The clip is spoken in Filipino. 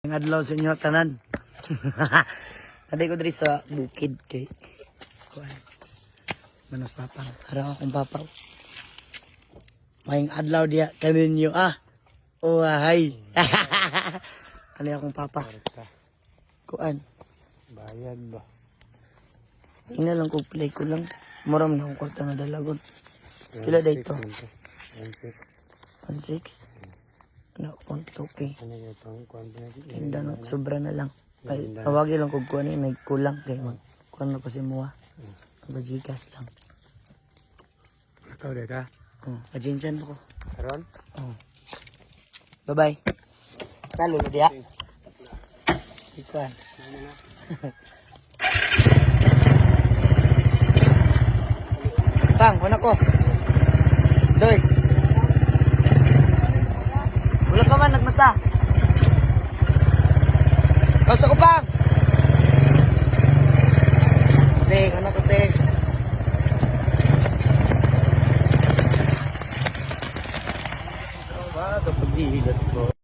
Ang adlaw sa inyo, tanan. Naday ko diri sa bukid kay kuan. Manos papang. Harang akong papaw. Maing adlaw diya kaninyo Oh, hay. Ano akong papa? Kuan. Bayad ba? Ina lang kog play ko lang. Muram na akong kwarta nga dalagon. Pila dito? 1.6. 1.6. Ano, 1.2k. Ano yung itong kuwan ba natin? Tinda no, sobra na lang. Ay, tawagi lang kog kuan may kulang kay mag kuan na ko si Mua. Bajigas lang. Ikaw dito? Ajinsan ko. Karon? Bye-bye. Talo na diya. Si kuan. Bang, wala ko. Doy. Wala ka man, nagmata. Kausa ko, Bang. Te, ano ko, te? So, ba, ito pag-ihilat ko.